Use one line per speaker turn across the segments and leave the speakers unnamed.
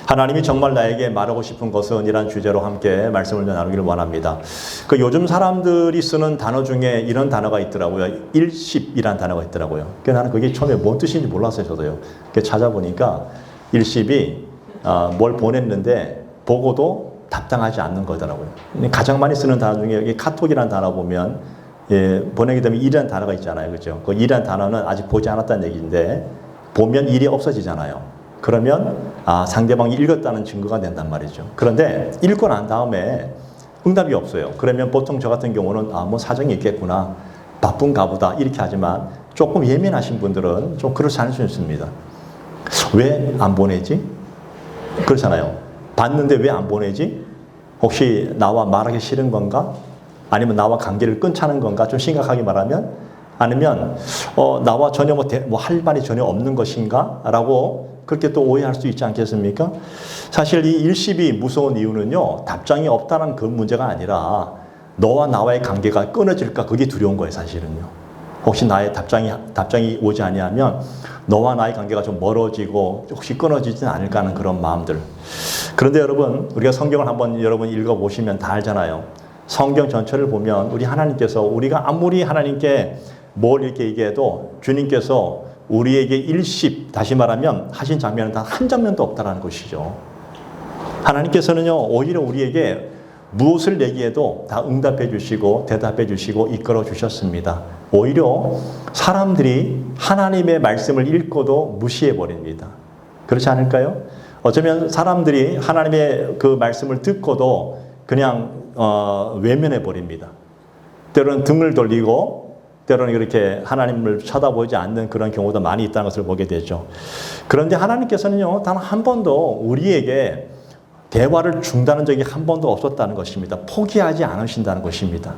하나님이 정말 나에게 말하고 싶은 것은 이란 주제로 함께 말씀을 나누기를 원합니다. 요즘 사람들이 쓰는 단어 중에 이런 단어가 있더라고요. 일십이란 단어가 있더라고요. 나는 그게 처음에 뭔 뜻인지 몰랐어요, 저도요. 찾아보니까 일십이 뭘 보냈는데 보고도 답장하지 않는 거더라고요. 가장 많이 쓰는 단어 중에 여기 카톡이라는 단어 보면 보내게 되면 일이라는 단어가 있잖아요. 그죠? 그 일이라는 단어는 아직 보지 않았다는 얘기인데 보면 일이 없어지잖아요. 그러면 상대방이 읽었다는 증거가 된단 말이죠. 그런데 읽고 난 다음에 응답이 없어요. 그러면 보통 저 같은 경우는 뭐 사정이 있겠구나, 바쁜가 보다 이렇게 하지만 조금 예민하신 분들은 좀 그렇지 않을 수 있습니다. 왜 안 보내지? 그렇잖아요. 봤는데 왜 안 보내지? 혹시 나와 말하기 싫은 건가? 아니면 나와 관계를 끊자는 건가? 좀 심각하게 말하면, 아니면 나와 전혀 할 말이 전혀 없는 것인가? 라고 그렇게 또 오해할 수 있지 않겠습니까? 사실 이 일십이 무서운 이유는요, 답장이 없다는 그 문제가 아니라 너와 나와의 관계가 끊어질까, 그게 두려운 거예요, 사실은요. 혹시 나의 답장이 오지 아니하면 너와 나의 관계가 좀 멀어지고 혹시 끊어지진 않을까 하는 그런 마음들. 그런데 여러분, 우리가 성경을 한번 여러분 읽어보시면 다 알잖아요. 성경 전체를 보면 우리 하나님께서, 우리가 아무리 하나님께 뭘 이렇게 얘기해도 주님께서 우리에게 일십, 다시 말하면 하신 장면은 단 한 장면도 없다라는 것이죠. 하나님께서는요, 오히려 우리에게 무엇을 얘기해도 다 응답해 주시고 대답해 주시고 이끌어 주셨습니다. 오히려 사람들이 하나님의 말씀을 읽고도 무시해 버립니다. 그렇지 않을까요? 어쩌면 사람들이 하나님의 그 말씀을 듣고도 그냥 외면해 버립니다. 때로는 등을 돌리고 때로는 이렇게 하나님을 쳐다보지 않는 그런 경우도 많이 있다는 것을 보게 되죠. 그런데 하나님께서는요, 단 한 번도 우리에게 대화를 중단한 적이 한 번도 없었다는 것입니다. 포기하지 않으신다는 것입니다.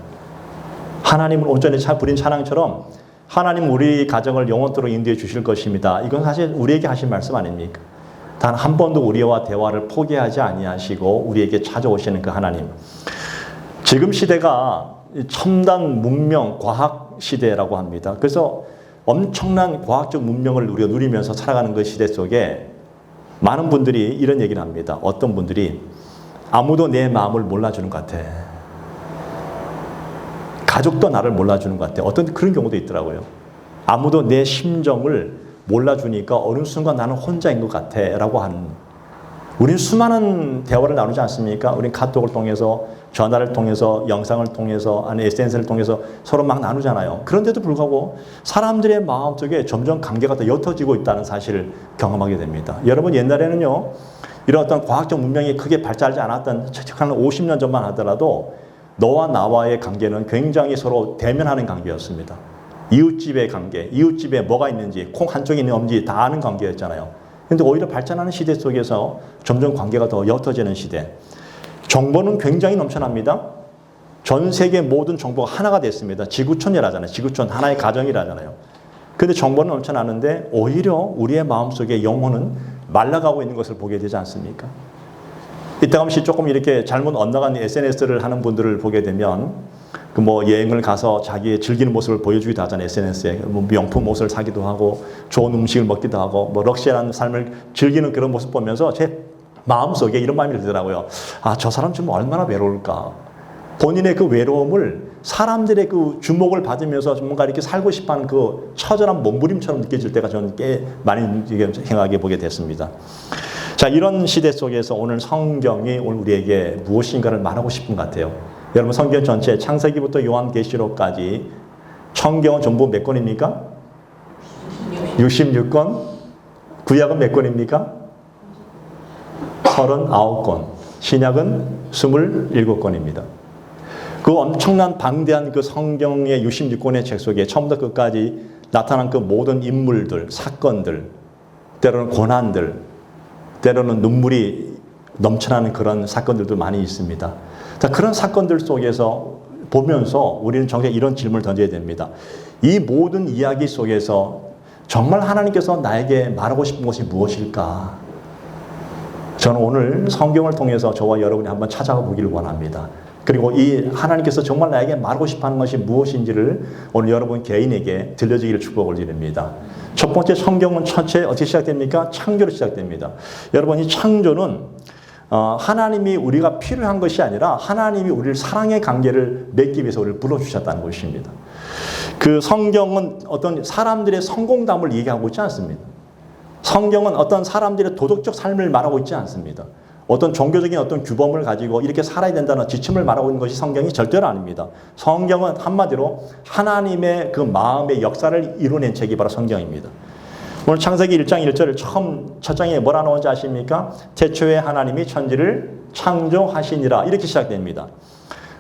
하나님을 온전히 부린 찬양처럼 하나님 우리 가정을 영원토록 인도해 주실 것입니다. 이건 사실 우리에게 하신 말씀 아닙니까? 단 한 번도 우리와 대화를 포기하지 아니하시고 우리에게 찾아오시는 그 하나님. 지금 시대가 첨단 문명 과학 시대라고 합니다. 그래서 엄청난 과학적 문명을 우리가 누리면서 살아가는 그 시대 속에 많은 분들이 이런 얘기를 합니다. 어떤 분들이 아무도 내 마음을 몰라주는 것 같아. 가족도 나를 몰라주는 것 같아. 어떤 그런 경우도 있더라고요. 아무도 내 심정을 몰라주니까 어느 순간 나는 혼자인 것 같아 라고 하는. 우리는 수많은 대화를 나누지 않습니까? 우리는 카톡을 통해서, 전화를 통해서, 영상을 통해서, 아니 SNS를 통해서 서로 막 나누잖아요. 그런데도 불구하고 사람들의 마음속에 점점 관계가 더 옅어지고 있다는 사실을 경험하게 됩니다. 여러분, 옛날에는요, 이런 어떤 과학적 문명이 크게 발달하지 않았던 한 50년 전만 하더라도 너와 나와의 관계는 굉장히 서로 대면하는 관계였습니다. 이웃집의 관계, 이웃집에 뭐가 있는지, 콩 한쪽에 있는 없는지 다 아는 관계였잖아요. 근데 오히려 발전하는 시대 속에서 점점 관계가 더 옅어지는 시대. 정보는 굉장히 넘쳐납니다. 전 세계 모든 정보가 하나가 됐습니다. 지구촌이라잖아요. 지구촌, 하나의 가정이라잖아요. 근데 정보는 넘쳐나는데 오히려 우리의 마음속에 영혼은 말라가고 있는 것을 보게 되지 않습니까? 이따금씩 조금 이렇게 잘못 엇나간 SNS를 하는 분들을 보게 되면 여행을 가서 자기의 즐기는 모습을 보여주기도 하잖아요. SNS에 명품 옷을 사기도 하고 좋은 음식을 먹기도 하고 럭셔리한 삶을 즐기는 그런 모습 보면서 제 마음속에 이런 마음이 들더라고요. 저 사람 좀 얼마나 외로울까. 본인의 그 외로움을 사람들의 그 주목을 받으면서 뭔가 이렇게 살고 싶어하는 그 처절한 몸부림처럼 느껴질 때가 저는 꽤 많이 생각해 보게 됐습니다. 자, 이런 시대 속에서 오늘 성경이 오늘 우리에게 무엇인가를 말하고 싶은 것 같아요. 여러분, 성경 전체 창세기부터 요한계시록까지 성경은 전부 몇 권입니까? 66권. 구약은 몇 권입니까? 39권. 신약은 27권입니다. 그 엄청난 방대한 그 성경의 66권의 책 속에 처음부터 끝까지 나타난 그 모든 인물들, 사건들, 때로는 고난들, 때로는 눈물이 넘쳐나는 그런 사건들도 많이 있습니다. 자, 그런 사건들 속에서 보면서 우리는 정작 이런 질문을 던져야 됩니다. 이 모든 이야기 속에서 정말 하나님께서 나에게 말하고 싶은 것이 무엇일까? 저는 오늘 성경을 통해서 저와 여러분이 한번 찾아가 보기를 원합니다. 그리고 이 하나님께서 정말 나에게 말하고 싶어 하는 것이 무엇인지를 오늘 여러분 개인에게 들려주기를 축복을 드립니다. 첫 번째 성경은 전체 어떻게 시작됩니까? 창조로 시작됩니다. 여러분 이 창조는 하나님이 우리가 필요한 것이 아니라 하나님이 우리를 사랑의 관계를 맺기 위해서 우리를 불러주셨다는 것입니다. 그 성경은 어떤 사람들의 성공담을 얘기하고 있지 않습니다. 성경은 어떤 사람들의 도덕적 삶을 말하고 있지 않습니다. 어떤 종교적인 어떤 규범을 가지고 이렇게 살아야 된다는 지침을 말하고 있는 것이 성경이 절대로 아닙니다. 성경은 한마디로 하나님의 그 마음의 역사를 이루어낸 책이 바로 성경입니다. 오늘 창세기 1장 1절을 첫 장에 뭐라 나오는지 아십니까? 태초에 하나님이 천지를 창조하시니라 이렇게 시작됩니다.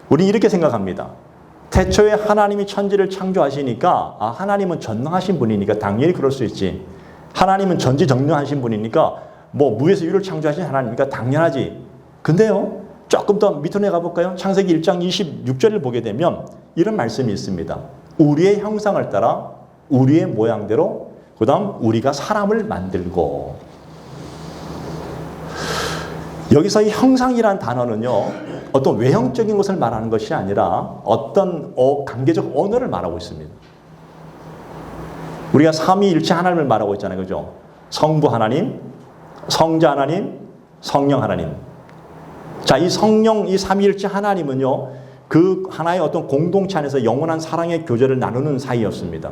우리는 이렇게 생각합니다. 태초에 하나님이 천지를 창조하시니까 하나님은 전능하신 분이니까 당연히 그럴 수 있지. 하나님은 전지전능하신 분이니까 뭐 무에서 유를 창조하신 하나님이니까 당연하지. 근데요. 조금 더 밑으로 내가 볼까요? 창세기 1장 26절을 보게 되면 이런 말씀이 있습니다. 우리의 형상을 따라 우리의 모양대로 그 다음 우리가 사람을 만들고 여기서 이 형상이라는 단어는요. 어떤 외형적인 것을 말하는 것이 아니라 어떤 관계적 언어를 말하고 있습니다. 우리가 삼위일체 하나님을 말하고 있잖아요. 그죠? 성부 하나님, 성자 하나님, 성령 하나님. 자, 이 성령, 이 삼위일체 하나님은요. 그 하나의 어떤 공동체 안에서 영원한 사랑의 교제를 나누는 사이였습니다.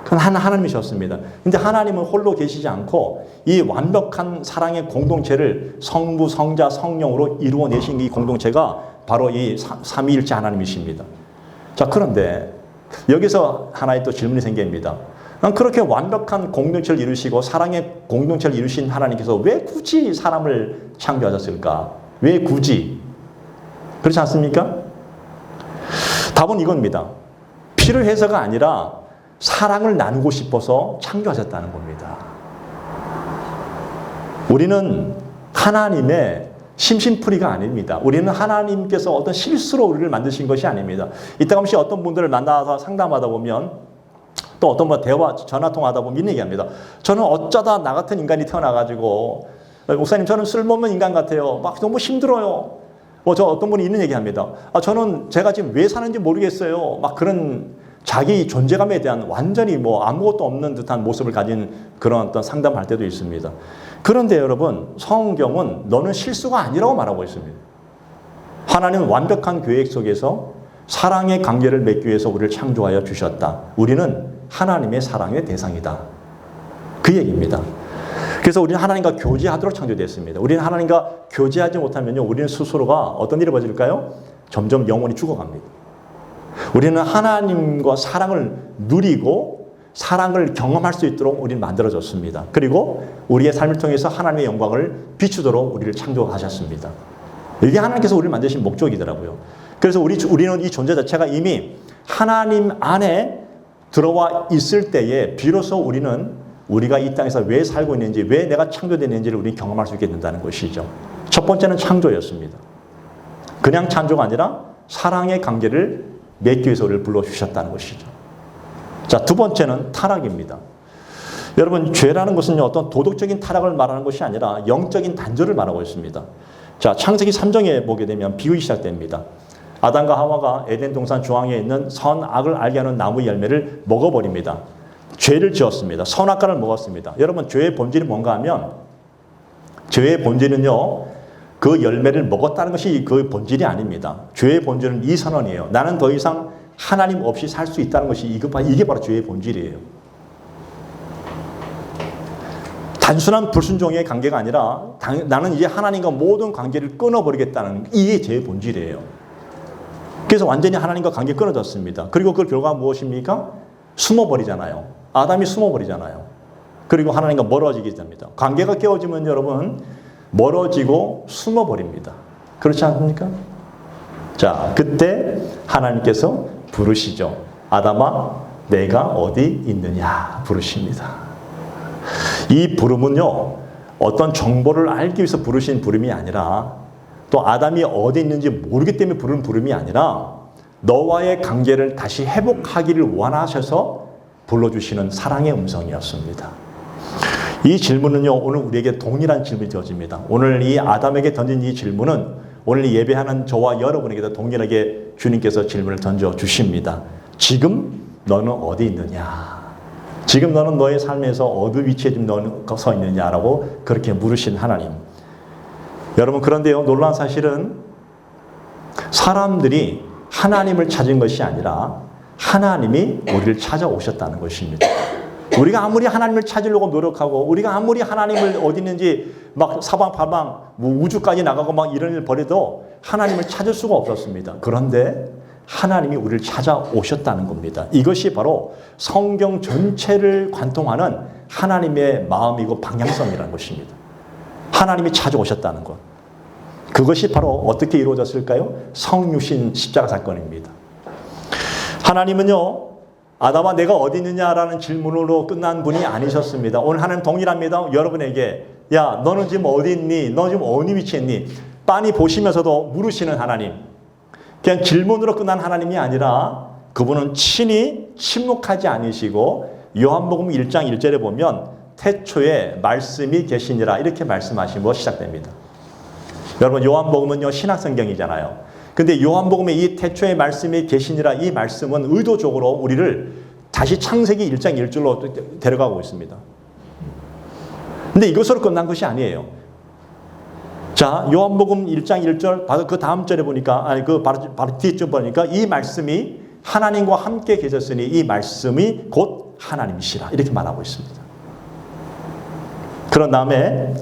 그건 하나님이셨습니다. 근데 하나님은 홀로 계시지 않고 이 완벽한 사랑의 공동체를 성부, 성자, 성령으로 이루어내신 이 공동체가 바로 이 삼위일체 하나님이십니다. 자, 그런데 여기서 하나의 또 질문이 생깁니다. 그렇게 완벽한 공동체를 이루시고 사랑의 공동체를 이루신 하나님께서 왜 굳이 사람을 창조하셨을까? 왜 굳이? 그렇지 않습니까? 답은 이겁니다. 필요해서가 아니라 사랑을 나누고 싶어서 창조하셨다는 겁니다. 우리는 하나님의 심심풀이가 아닙니다. 우리는 하나님께서 어떤 실수로 우리를 만드신 것이 아닙니다. 이따 가끔씩 어떤 분들을 만나서 상담하다 보면 또 어떤 분 대화 전화통화하다 보면 이런 얘기합니다. 저는 어쩌다 나 같은 인간이 태어나가지고 목사님 저는 쓸모없는 인간 같아요. 막 너무 힘들어요. 저 어떤 분이 이런 얘기합니다. 저는 제가 지금 왜 사는지 모르겠어요. 막 그런 자기 존재감에 대한 완전히 뭐 아무것도 없는 듯한 모습을 가진 그런 어떤 상담할 때도 있습니다. 그런데 여러분 성경은 너는 실수가 아니라고 말하고 있습니다. 하나님은 완벽한 계획 속에서 사랑의 관계를 맺기 위해서 우리를 창조하여 주셨다. 우리는 하나님의 사랑의 대상이다. 그 얘기입니다. 그래서 우리는 하나님과 교제하도록 창조되었습니다. 우리는 하나님과 교제하지 못하면요, 우리는 스스로가 어떤 일이 벌어질까요? 점점 영혼이 죽어갑니다. 우리는 하나님과 사랑을 누리고 사랑을 경험할 수 있도록 우리는 만들어졌습니다. 그리고 우리의 삶을 통해서 하나님의 영광을 비추도록 우리를 창조하셨습니다. 이게 하나님께서 우리를 만드신 목적이더라고요. 그래서 우리는 이 존재 자체가 이미 하나님 안에 들어와 있을 때에 비로소 우리가 이 땅에서 왜 살고 있는지, 왜 내가 창조되는지를 우리는 경험할 수 있게 된다는 것이죠. 첫 번째는 창조였습니다. 그냥 창조가 아니라 사랑의 관계를 맺기 위해서 우리를 불러주셨다는 것이죠. 자, 두 번째는 타락입니다. 여러분, 죄라는 것은 어떤 도덕적인 타락을 말하는 것이 아니라 영적인 단절을 말하고 있습니다. 자, 창세기 3장에 보게 되면 비유가 시작됩니다. 아담과 하와가 에덴 동산 중앙에 있는 선악을 알게 하는 나무 열매를 먹어버립니다. 죄를 지었습니다. 선악과를 먹었습니다. 여러분, 죄의 본질이 뭔가 하면 죄의 본질은요, 그 열매를 먹었다는 것이 그 본질이 아닙니다. 죄의 본질은 이 선언이에요. 나는 더 이상 하나님 없이 살 수 있다는 것이 이게 바로 죄의 본질이에요. 단순한 불순종의 관계가 아니라 나는 이제 하나님과 모든 관계를 끊어버리겠다는 이게 죄의 본질이에요. 그래서 완전히 하나님과 관계 끊어졌습니다. 그리고 그 결과가 무엇입니까? 숨어버리잖아요. 아담이 숨어버리잖아요. 그리고 하나님과 멀어지게 됩니다. 관계가 깨어지면 여러분 멀어지고 숨어버립니다. 그렇지 않습니까? 자, 그때 하나님께서 부르시죠. 아담아, 내가 어디 있느냐 부르십니다. 이 부름은요, 어떤 정보를 알기 위해서 부르신 부름이 아니라 또 아담이 어디 있는지 모르기 때문에 부른 부름이 아니라 너와의 관계를 다시 회복하기를 원하셔서 불러주시는 사랑의 음성이었습니다. 이 질문은요, 오늘 우리에게 동일한 질문이 되어집니다. 오늘 이 아담에게 던진 이 질문은 오늘 예배하는 저와 여러분에게도 동일하게 주님께서 질문을 던져주십니다. 지금 너는 어디 있느냐? 지금 너는 너의 삶에서 어느 위치에 지금 너는 서 있느냐라고 그렇게 물으신 하나님. 여러분, 그런데요, 놀라운 사실은 사람들이 하나님을 찾은 것이 아니라 하나님이 우리를 찾아오셨다는 것입니다. 우리가 아무리 하나님을 찾으려고 노력하고, 우리가 아무리 하나님을 어디 있는지 막 사방팔방 우주까지 나가고 막 이런 일을 벌여도 하나님을 찾을 수가 없었습니다. 그런데 하나님이 우리를 찾아오셨다는 겁니다. 이것이 바로 성경 전체를 관통하는 하나님의 마음이고 방향성이라는 것입니다. 하나님이 찾아오셨다는 것. 그것이 바로 어떻게 이루어졌을까요? 성육신 십자가 사건입니다. 하나님은요, 아담아 내가 어디 있느냐라는 질문으로 끝난 분이 아니셨습니다. 오늘 하나님 동일합니다. 여러분에게, 야 너는 지금 어디 있니? 너 지금 어느 위치에 있니? 빤히 보시면서도 물으시는 하나님. 그냥 질문으로 끝난 하나님이 아니라 그분은 친히 침묵하지 않으시고, 요한복음 1장 1절에 보면 태초에 말씀이 계시니라 이렇게 말씀하시고 시작됩니다. 여러분, 요한복음은요 신약성경이잖아요. 근데 요한복음의 이 태초에 말씀이 계시니라 이 말씀은 의도적으로 우리를 다시 창세기 1장 1절로 데려가고 있습니다. 근데 이것으로 끝난 것이 아니에요. 자, 요한복음 1장 1절 바로 그 다음 절에 보니까, 바로 뒤쯤 보니까 이 말씀이 하나님과 함께 계셨으니 이 말씀이 곧 하나님이시라 이렇게 말하고 있습니다. 그런 다음에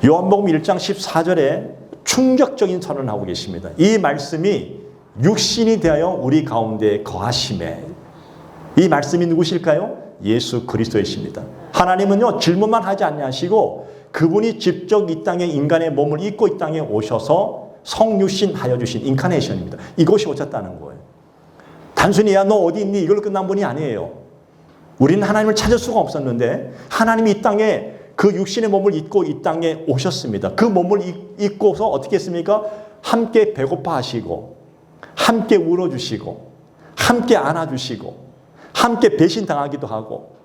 요한복음 1장 14절에 충격적인 선언을 하고 계십니다. 이 말씀이 육신이 되어 우리 가운데 거하심에, 이 말씀이 누구실까요? 예수 그리스도이십니다. 하나님은요 질문만 하지 아니하시고 그분이 직접 이 땅에 인간의 몸을 입고 이 땅에 오셔서 성육신하여 주신 인카네이션입니다. 이것이 오셨다는 거예요. 단순히 야 너 어디 있니? 이걸로 끝난 분이 아니에요. 우리는 하나님을 찾을 수가 없었는데 하나님이 이 땅에 그 육신의 몸을 입고 이 땅에 오셨습니다. 그 몸을 입고서 어떻게 했습니까? 함께 배고파 하시고, 함께 울어주시고, 함께 안아주시고, 함께 배신당하기도 하고,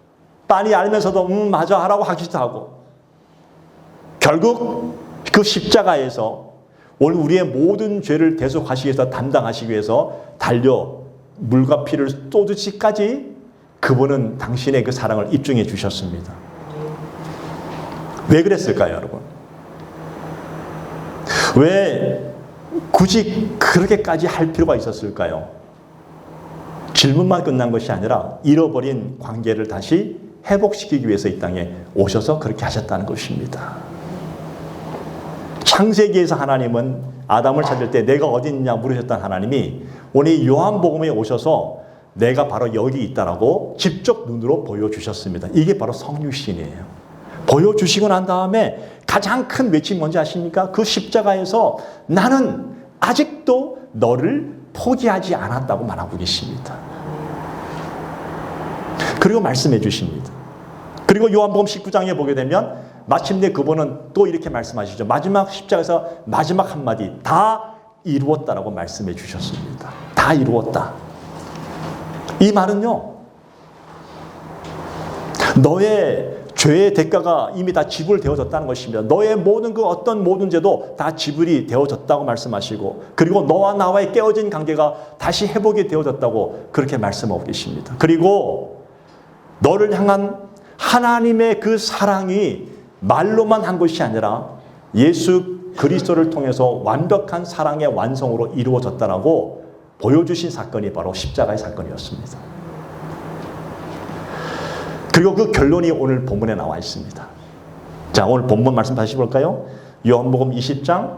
빤히 알면서도 맞아 하라고 하기도 하고, 결국 그 십자가에서 오늘 우리의 모든 죄를 대속하시기 위해서, 담당하시기 위해서 달려 물과 피를 쏟으시기까지 그분은 당신의 그 사랑을 입증해 주셨습니다. 왜 그랬을까요, 여러분? 왜 굳이 그렇게까지 할 필요가 있었을까요? 질문만 끝난 것이 아니라 잃어버린 관계를 다시 회복시키기 위해서 이 땅에 오셔서 그렇게 하셨다는 것입니다. 창세기에서 하나님은 아담을 찾을 때 내가 어디 있냐 물으셨던 하나님이 오늘 요한복음에 오셔서 내가 바로 여기 있다라고 직접 눈으로 보여주셨습니다. 이게 바로 성육신이에요. 보여주시고 난 다음에 가장 큰 외침이 뭔지 아십니까? 그 십자가에서 나는 아직도 너를 포기하지 않았다고 말하고 계십니다. 그리고 말씀해 주십니다. 그리고 요한복음 19장에 보게 되면 마침내 그분은 또 이렇게 말씀하시죠. 마지막 십자가에서 마지막 한마디, 다 이루었다라고 말씀해 주셨습니다. 다 이루었다. 이 말은요, 너의 죄의 대가가 이미 다 지불되어졌다는 것입니다. 너의 모든 그 어떤 모든 죄도 다 지불이 되어졌다고 말씀하시고, 그리고 너와 나와의 깨어진 관계가 다시 회복이 되어졌다고 그렇게 말씀하고 계십니다. 그리고 너를 향한 하나님의 그 사랑이 말로만 한 것이 아니라 예수 그리스도를 통해서 완벽한 사랑의 완성으로 이루어졌다라고 보여주신 사건이 바로 십자가의 사건이었습니다. 그리고 그 결론이 오늘 본문에 나와 있습니다. 자, 오늘 본문 말씀 다시 볼까요? 요한복음 20장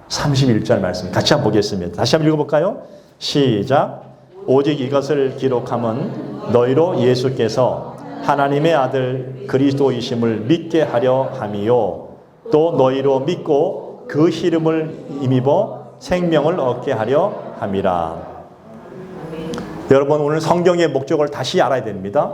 31절 말씀 같이 한번 보겠습니다. 다시 한번 읽어볼까요? 시작. 오직 이것을 기록함은 너희로 예수께서 하나님의 아들 그리스도이심을 믿게 하려 함이요, 또 너희로 믿고 그 이름을 힘입어 생명을 얻게 하려 함이라. 여러분, 오늘 성경의 목적을 다시 알아야 됩니다.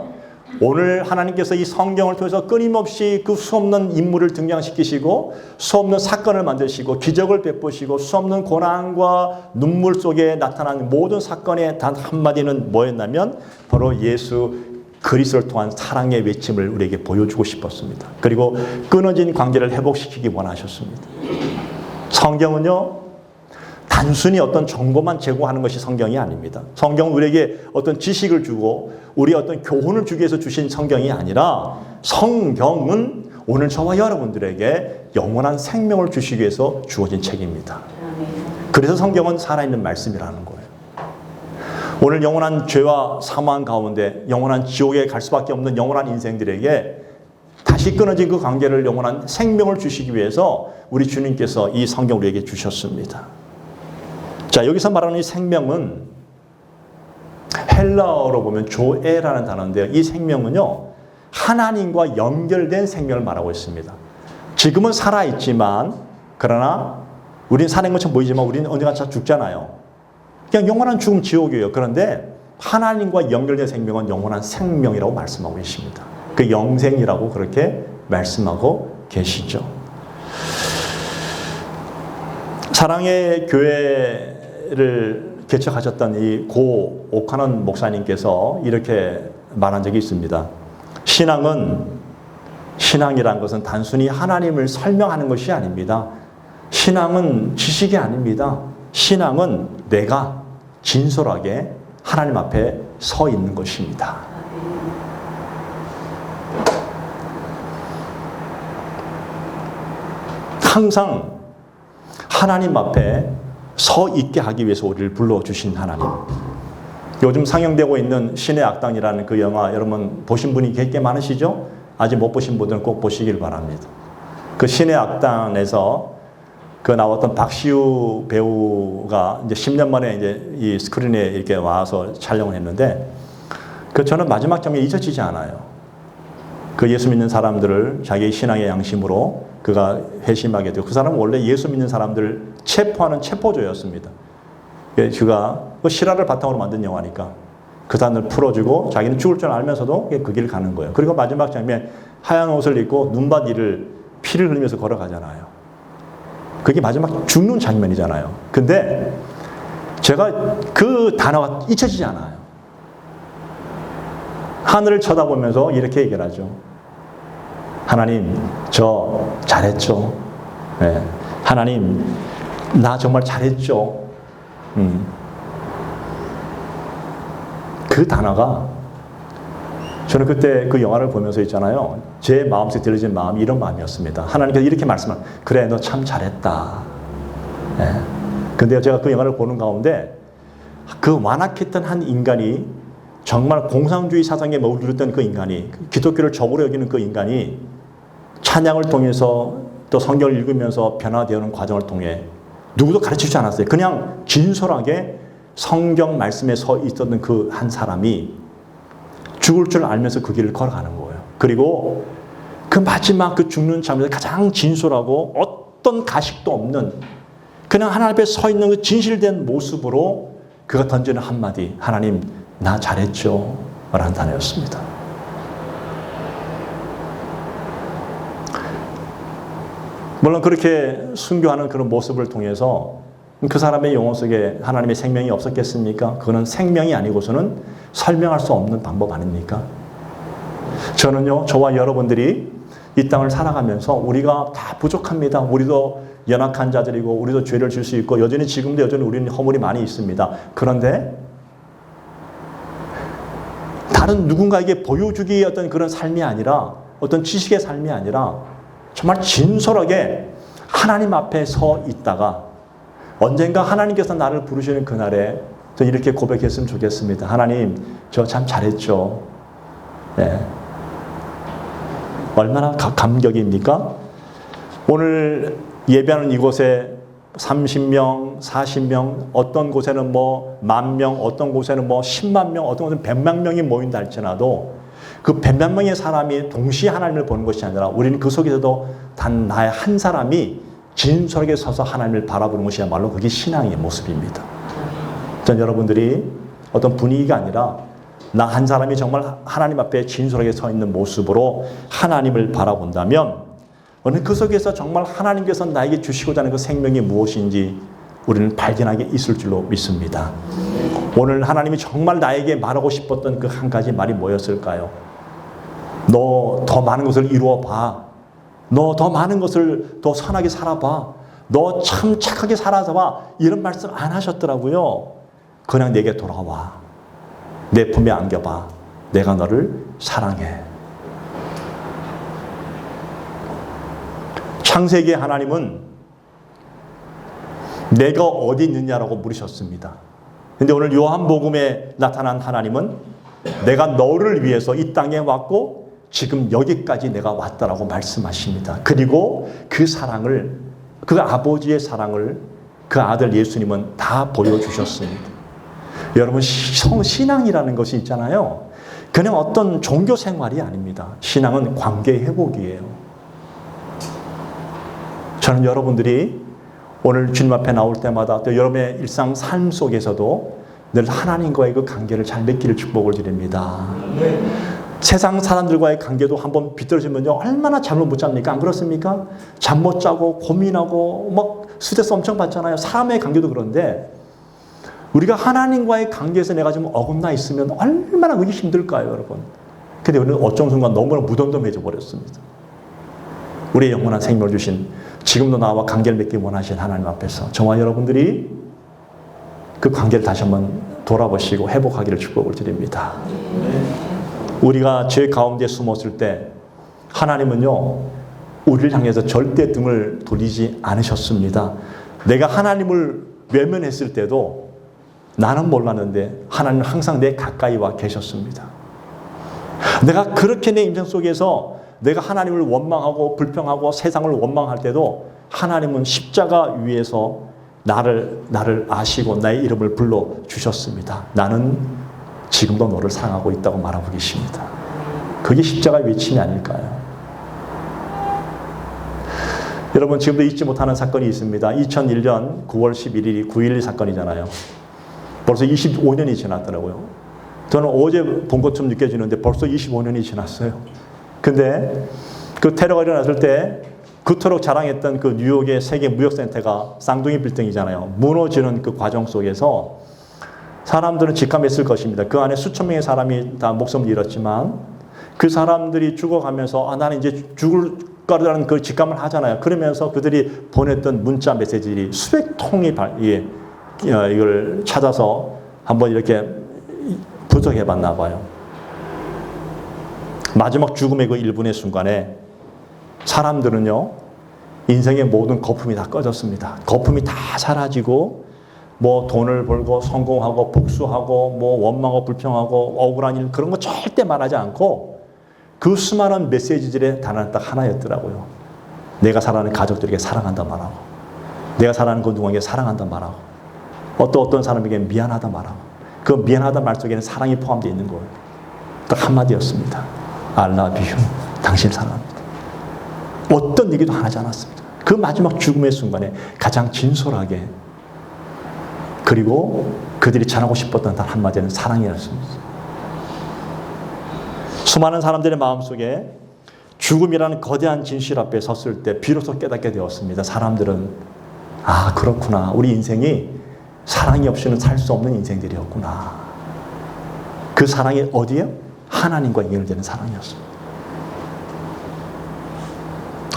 오늘 하나님께서 이 성경을 통해서 끊임없이 그 수없는 인물을 등장시키시고 수없는 사건을 만드시고 기적을 베푸시고 수없는 고난과 눈물 속에 나타난 모든 사건의 단 한마디는 뭐였냐면 바로 예수 그리스도를 통한 사랑의 외침을 우리에게 보여주고 싶었습니다. 그리고 끊어진 관계를 회복시키기 원하셨습니다. 성경은요, 단순히 어떤 정보만 제공하는 것이 성경이 아닙니다. 성경은 우리에게 어떤 지식을 주고 우리 어떤 교훈을 주기 위해서 주신 성경이 아니라 성경은 오늘 저와 여러분들에게 영원한 생명을 주시기 위해서 주어진 책입니다. 그래서 성경은 살아있는 말씀이라는 거예요. 오늘 영원한 죄와 사망 가운데 영원한 지옥에 갈 수밖에 없는 영원한 인생들에게 다시 끊어진 그 관계를 영원한 생명을 주시기 위해서 우리 주님께서 이 성경을 우리에게 주셨습니다. 자, 여기서 말하는 이 생명은 헬라어로 보면 조에라는 단어인데요. 이 생명은요, 하나님과 연결된 생명을 말하고 있습니다. 지금은 살아있지만, 그러나 우리는 살아있는 것처럼 보이지만 우리는 언젠가 죽잖아요. 그냥 영원한 죽음 지옥이에요. 그런데 하나님과 연결된 생명은 영원한 생명이라고 말씀하고 계십니다. 그 영생이라고 그렇게 말씀하고 계시죠. 사랑의 교회를 개척하셨던 이 고 오카넌 목사님께서 이렇게 말한 적이 있습니다. 신앙이란 것은 단순히 하나님을 설명하는 것이 아닙니다. 신앙은 지식이 아닙니다. 신앙은 내가 진솔하게 하나님 앞에 서 있는 것입니다. 항상 하나님 앞에 서 있게 하기 위해서 우리를 불러주신 하나님. 요즘 상영되고 있는 신의 악당이라는 그 영화 여러분 보신 분이 꽤 많으시죠? 아직 못 보신 분들은 꼭 보시길 바랍니다. 그 신의 악당에서 그 나왔던 박시우 배우가 이제 10년 만에 이제 이 스크린에 이렇게 와서 촬영을 했는데 그 저는 마지막 장면이 잊혀지지 않아요. 그 예수 믿는 사람들을 자기의 신앙의 양심으로 그가 회심하게 되고 그 사람은 원래 예수 믿는 사람들을 체포하는 체포조였습니다. 그가 그 실화를 바탕으로 만든 영화니까 그 사람을 풀어주고 자기는 죽을 줄 알면서도 그 길을 가는 거예요. 그리고 마지막 장면 하얀 옷을 입고 눈바디를 피를 흘리면서 걸어가잖아요. 그게 마지막 죽는 장면이잖아요. 근데 제가 그 단어가 잊혀지지 않아요. 하늘을 쳐다보면서 이렇게 얘기를 하죠. 하나님, 저 잘했죠. 네. 하나님, 나 정말 잘했죠. 그 단어가 저는 그때 그 영화를 보면서 있잖아요. 제 마음속에 들려진 마음이 이런 마음이었습니다. 하나님께서 이렇게 말씀하세요. 그래, 너 참 잘했다. 네. 근데 제가 그 영화를 보는 가운데 그 완악했던 한 인간이 정말 공산주의 사상에 머무르던 그 인간이 기독교를 적으로 여기는 그 인간이 찬양을 통해서 또 성경을 읽으면서 변화되는 과정을 통해 누구도 가르치지 않았어요. 그냥 진솔하게 성경 말씀에 서 있었던 그 한 사람이 죽을 줄 알면서 그 길을 걸어가는 거예요. 그리고 그 마지막 그 죽는 장면에서 가장 진솔하고 어떤 가식도 없는 그냥 하나님 앞에 서 있는 그 진실된 모습으로 그가 던지는 한마디, 하나님 나 잘했죠 라는 단어였습니다. 물론 그렇게 순교하는 그런 모습을 통해서 그 사람의 영혼 속에 하나님의 생명이 없었겠습니까? 그거는 생명이 아니고서는 설명할 수 없는 방법 아닙니까? 저는요, 저와 여러분들이 이 땅을 살아가면서 우리가 다 부족합니다. 우리도 연약한 자들이고 우리도 죄를 질 수 있고 여전히 지금도 여전히 우리는 허물이 많이 있습니다. 그런데 다른 누군가에게 보여주기의 어떤 그런 삶이 아니라 어떤 지식의 삶이 아니라 정말 진솔하게 하나님 앞에 서 있다가 언젠가 하나님께서 나를 부르시는 그날에 저 이렇게 고백했으면 좋겠습니다. 하나님, 저 참 잘했죠. 네. 얼마나 감격입니까? 오늘 예배하는 이곳에 30명, 40명, 어떤 곳에는 뭐 10,000명, 어떤 곳에는 뭐 10만 명, 어떤 곳에는 100만 명이 모인다 할지라도 그 100만 명의 사람이 동시에 하나님을 보는 것이 아니라 우리는 그 속에서도 단 나의 한 사람이 진솔하게 서서 하나님을 바라보는 것이야말로 그게 신앙의 모습입니다. 전 여러분들이 어떤 분위기가 아니라 나 한 사람이 정말 하나님 앞에 진솔하게 서 있는 모습으로 하나님을 바라본다면 오늘 그 속에서 정말 하나님께서 나에게 주시고자 하는 그 생명이 무엇인지 우리는 발견하게 있을 줄로 믿습니다. 오늘 하나님이 정말 나에게 말하고 싶었던 그 한 가지 말이 뭐였을까요? 너 더 많은 것을 이루어 봐. 너 더 많은 것을 더 선하게 살아봐. 너 참 착하게 살아서 봐. 이런 말씀 안 하셨더라고요. 그냥 내게 돌아와. 내 품에 안겨봐. 내가 너를 사랑해. 창세기의 하나님은 내가 어디 있느냐라고 물으셨습니다. 근데 오늘 요한복음에 나타난 하나님은 내가 너를 위해서 이 땅에 왔고 지금 여기까지 내가 왔다라고 말씀하십니다. 그리고 그 사랑을, 그 아버지의 사랑을 그 아들 예수님은 다 보여주셨습니다. 여러분, 신앙이라는 것이 있잖아요. 그냥 어떤 종교 생활이 아닙니다. 신앙은 관계 회복이에요. 저는 여러분들이 오늘 주님 앞에 나올 때마다 또 여러분의 일상 삶 속에서도 늘 하나님과의 그 관계를 잘 맺기를 축복을 드립니다. 세상 사람들과의 관계도 한번 비틀어지면요, 얼마나 잠을 못 잡니까? 안 그렇습니까? 잠 못 자고 고민하고 막 스트레스 엄청 받잖아요. 사람의 관계도 그런데 우리가 하나님과의 관계에서 내가 좀 어긋나 있으면 얼마나 그게 힘들까요, 여러분? 근데 우리는 어떤 순간 너무나 무덤덤해져 버렸습니다. 우리의 영원한 생명을 주신, 지금도 나와 관계를 맺기 원하신 하나님 앞에서 저와 여러분들이 그 관계를 다시 한번 돌아보시고 회복하기를 축복을 드립니다. 우리가 죄 가운데 숨었을 때 하나님은요, 우리를 향해서 절대 등을 돌리지 않으셨습니다. 내가 하나님을 외면했을 때도 나는 몰랐는데 하나님은 항상 내 가까이 와 계셨습니다. 내가 그렇게 내 인생 속에서 내가 하나님을 원망하고 불평하고 세상을 원망할 때도 하나님은 십자가 위에서 나를 아시고 나의 이름을 불러주셨습니다. 나는 지금도 너를 사랑하고 있다고 말하고 계십니다. 그게 십자가의 외침이 아닐까요? 여러분, 지금도 잊지 못하는 사건이 있습니다. 2001년 9월 11일이 9.11 사건이잖아요. 벌써 25년이 지났더라고요. 저는 어제 본 것처럼 느껴지는데 벌써 25년이 지났어요. 근데 그 테러가 일어났을 때 그토록 자랑했던 그 뉴욕의 세계 무역센터가 쌍둥이 빌딩이잖아요. 무너지는 그 과정 속에서 사람들은 직감했을 것입니다. 그 안에 수천 명의 사람이 다 목숨을 잃었지만 그 사람들이 죽어가면서 나는 이제 죽을 거라는 그 직감을 하잖아요. 그러면서 그들이 보냈던 문자 메시지들이 수백 통이 이걸 찾아서 한번 이렇게 분석해 봤나 봐요. 마지막 죽음의 그 1분의 순간에 사람들은요, 인생의 모든 거품이 다 꺼졌습니다. 거품이 다 사라지고 뭐 돈을 벌고 성공하고 복수하고 뭐 원망하고 불평하고 억울한 일 그런 거 절대 말하지 않고 그 수많은 메시지들의 단어는 딱 하나였더라고요. 내가 사랑하는 가족들에게 사랑한다 말하고, 내가 사랑하는 그 누구에게 사랑한다 말하고, 어떤 사람에게 미안하다 말하고, 그 미안하다 말 속에는 사랑이 포함되어 있는 거예요. 딱 한마디였습니다. I love you. 당신 사랑합니다. 어떤 얘기도 하지 않았습니다. 그 마지막 죽음의 순간에 가장 진솔하게, 그리고 그들이 전하고 싶었던 단 한마디는 사랑이었습니다. 수많은 사람들의 마음속에 죽음이라는 거대한 진실 앞에 섰을 때 비로소 깨닫게 되었습니다. 사람들은 그렇구나. 우리 인생이 사랑이 없이는 살 수 없는 인생들이었구나. 그 사랑이 어디에? 하나님과 연결되는 사랑이었습니다.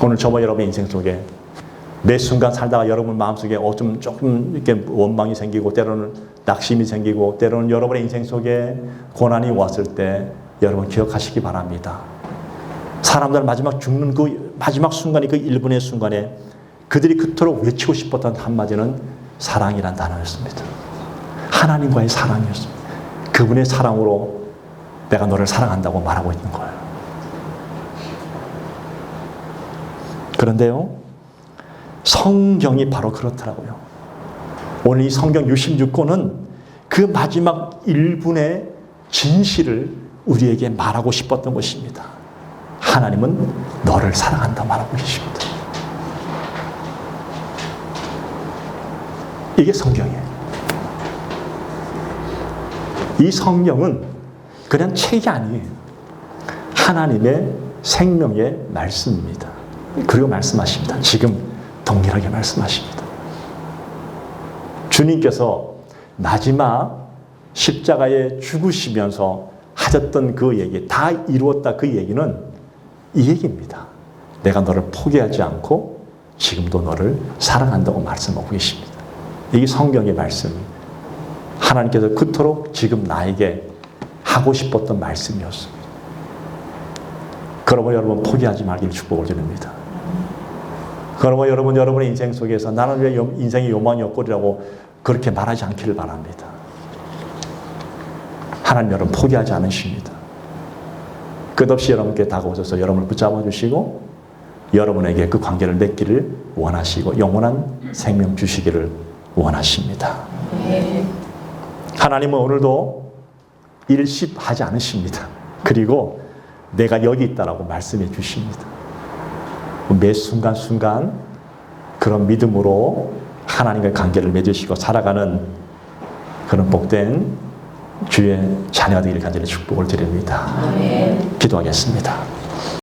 오늘 저와 여러분의 인생 속에 매 순간 살다가 여러분 마음속에 조금 이렇게 원망이 생기고 때로는 낙심이 생기고 때로는 여러분의 인생 속에 고난이 왔을 때 여러분 기억하시기 바랍니다. 사람들 마지막 죽는 그 마지막 순간이 그 1분의 순간에 그들이 그토록 외치고 싶었던 한마디는 사랑이란 단어였습니다. 하나님과의 사랑이었습니다. 그분의 사랑으로 내가 너를 사랑한다고 말하고 있는 거예요. 그런데요, 성경이 바로 그렇더라고요. 오늘 이 성경 66권은 그 마지막 1분의 진실을 우리에게 말하고 싶었던 것입니다. 하나님은 너를 사랑한다 말하고 계십니다. 이게 성경이에요. 이 성경은 그냥 책이 아니에요. 하나님의 생명의 말씀입니다. 그리고 말씀하십니다. 지금 동일하게 말씀하십니다. 주님께서 마지막 십자가에 죽으시면서 하셨던 그 얘기, 다 이루었다 그 얘기는 이 얘기입니다. 내가 너를 포기하지 않고 지금도 너를 사랑한다고 말씀하고 계십니다. 이게 성경의 말씀입니다. 하나님께서 그토록 지금 나에게 하고 싶었던 말씀이었습니다. 그러므로 여러분 포기하지 말기를 축복을 드립니다. 그러므로 여러분의 인생 속에서 나는 왜 인생이 요만이 없거리라고 그렇게 말하지 않기를 바랍니다. 하나님 여러분 포기하지 않으십니다. 끝없이 여러분께 다가오셔서 여러분을 붙잡아 주시고 여러분에게 그 관계를 맺기를 원하시고 영원한 생명 주시기를 원하십니다. 하나님은 오늘도 일십하지 않으십니다. 그리고 내가 여기 있다라고 말씀해 주십니다. 매 순간순간 그런 믿음으로 하나님과의 관계를 맺으시고 살아가는 그런 복된 주의 자녀가 되기를 간절히 축복을 드립니다. 기도하겠습니다.